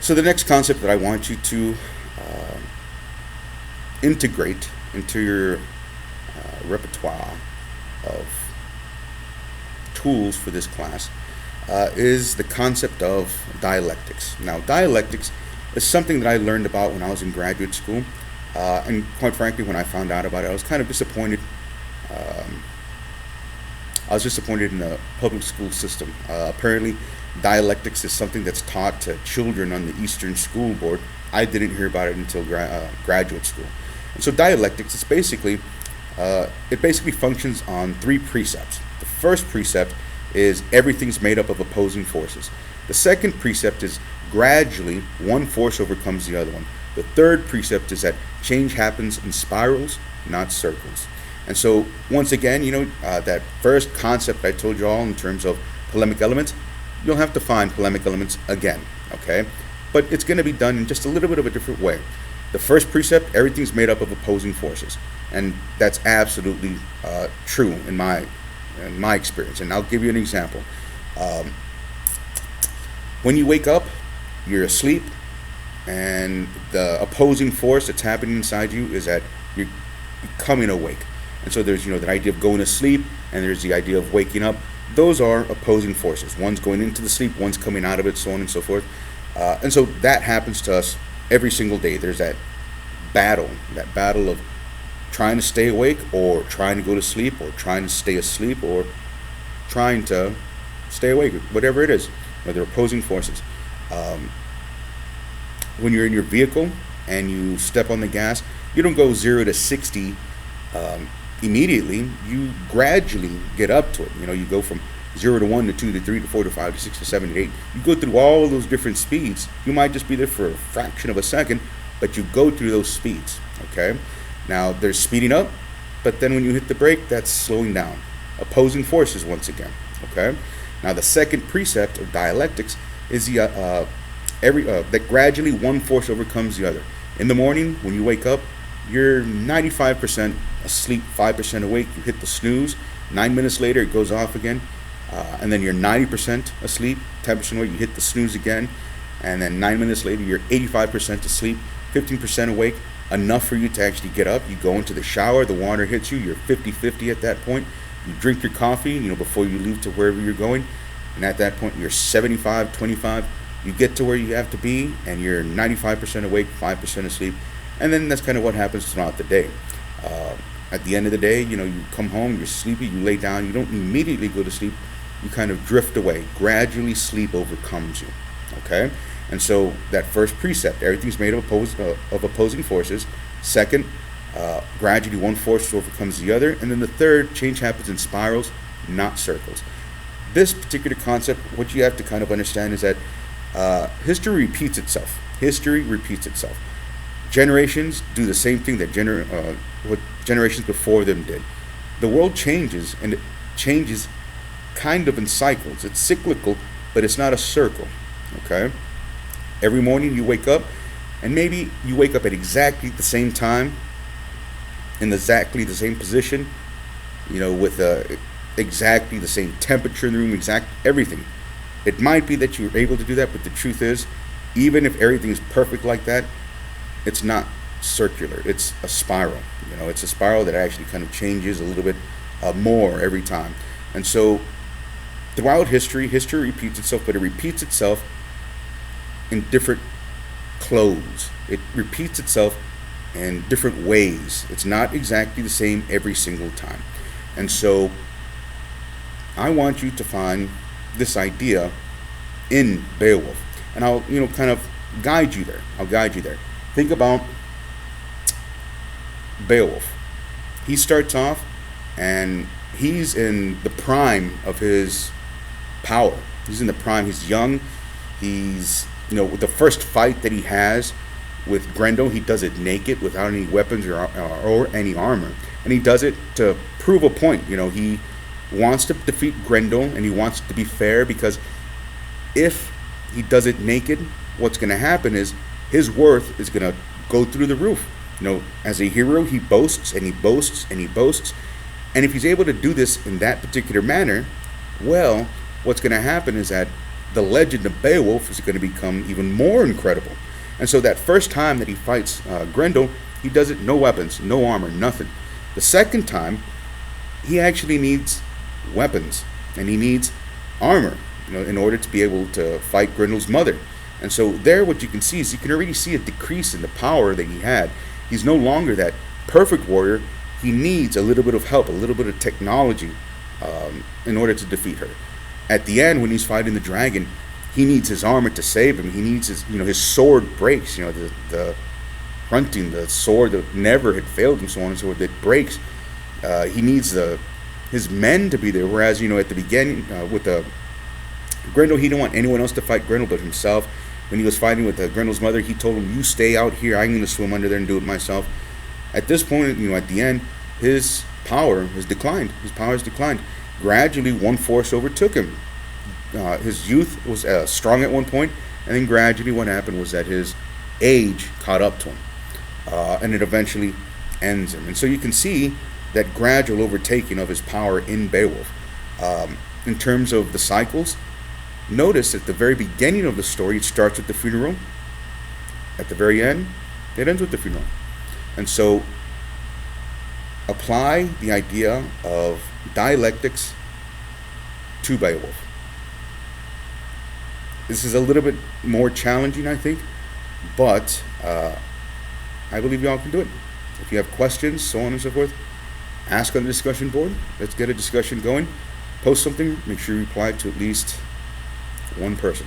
So the next concept that I want you to uh, integrate into your repertoire of tools for this class is the concept of dialectics. Now, dialectics is something that I learned about when I was in graduate school, and quite frankly, when I found out about it, I was kind of disappointed. Um, I was disappointed in the public school system. Apparently, dialectics is something that's taught to children on the Eastern School Board. I didn't hear about it until graduate school. And so, dialectics is basically it basically functions on three precepts. The first precept is everything's made up of opposing forces. The second precept is gradually one force overcomes the other one. The third precept is that change happens in spirals, not circles. And so, once again, that first concept I told you all in terms of polemic elements, you'll have to find polemic elements again, okay? But it's going to be done in just a little bit of a different way. The first precept, everything's made up of opposing forces. And that's absolutely true in my experience. And I'll give you an example. Um, when you wake up, you're asleep, and the opposing force that's happening inside you is that you're becoming awake. And so there's that idea of going to sleep, and there's the idea of waking up. Those are opposing forces. One's going into the sleep, one's coming out of it, so on and so forth. And so that happens to us every single day. There's that battle of trying to stay awake or trying to go to sleep or trying to stay asleep or trying to stay awake, whatever it is. They're opposing forces. Um, when you're in your vehicle and you step on the gas, you don't go 0 to 60 immediately. You gradually get up to it. You go from 0 to 1 to 2 to 3 to 4 to 5 to 6 to 7 to 8. You go through all those different speeds. You might just be there for a fraction of a second, but you go through those speeds, okay? Now, there's speeding up, but then when you hit the brake, that's slowing down. Opposing forces once again, okay? Now, the second precept of dialectics is that gradually one force overcomes the other. In the morning, when you wake up, you're 95% asleep, 5% awake. You hit the snooze. 9 minutes later, it goes off again. And then you're 90% asleep, 10% awake. You hit the snooze again. And then 9 minutes later, you're 85% asleep, 15% awake. Enough for you to actually get up. You go into the shower. The water hits you. You're 50-50 at that point. You drink your coffee, before you leave to wherever you're going. And at that point, you're 75-25. You get to where you have to be, and you're 95% awake, 5% asleep. And then that's kind of what happens throughout the day. At the end of the day, you come home, you're sleepy, you lay down, you don't immediately go to sleep, you kind of drift away. Gradually, sleep overcomes you, okay? And so that first precept, everything's made of opposing forces. Second, gradually one force overcomes the other. And then the third, change happens in spirals, not circles. This particular concept, what you have to kind of understand is that history repeats itself. History repeats itself. Generations do the same thing that what generations before them did. The world changes, and it changes kind of in cycles. It's cyclical, but it's not a circle, okay? Every morning you wake up, and maybe you wake up at exactly the same time, in exactly the same position, with exactly the same temperature in the room, exact everything. It might be that you're able to do that, but the truth is, even if everything is perfect like that, it's not circular. It's a spiral. It's a spiral that actually kind of changes a little bit more every time. And so throughout history repeats itself, but it repeats itself in different clothes. It repeats itself in different ways. It's not exactly the same every single time. And so I want you to find this idea in Beowulf. And I'll, kind of guide you there. I'll guide you there. Think about Beowulf. He starts off and he's in the prime of his power. He's in the prime. He's young. He's, with the first fight that he has with Grendel, he does it naked without any weapons or any armor. And he does it to prove a point. He wants to defeat Grendel, and he wants to be fair, because if he does it naked, what's going to happen is his worth is going to go through the roof. As a hero, he boasts and he boasts and he boasts. And if he's able to do this in that particular manner, well, what's going to happen is that the legend of Beowulf is going to become even more incredible. And so that first time that he fights Grendel, he does it no weapons, no armor, nothing. The second time, he actually needs weapons and he needs armor, in order to be able to fight Grendel's mother. And so there, what you can see is you can already see a decrease in the power that he had. He's no longer that perfect warrior. He needs a little bit of help, a little bit of technology, in order to defeat her. At the end, when he's fighting the dragon, he needs his armor to save him. He needs his sword breaks. The hunting, the sword that never had failed him, so on and so forth, that breaks. He needs his men to be there. Whereas, at the beginning, with the Grendel, he didn't want anyone else to fight Grendel but himself. When he was fighting with Grendel's mother, he told him, "You stay out here. I'm going to swim under there and do it myself." At this point, at the end, his power has declined. His power has declined. Gradually, one force overtook him. His youth was strong at one point, and then gradually what happened was that his age caught up to him, and it eventually ends him. And so you can see that gradual overtaking of his power in Beowulf. In terms of the cycles, notice at the very beginning of the story, it starts with the funeral. At the very end, it ends with the funeral. And so apply the idea of dialectics to Beowulf. This is a little bit more challenging, I think, but I believe y'all can do it. If you have questions, so on and so forth, ask on the discussion board. Let's get a discussion going. Post something. Make sure you reply to at least one person.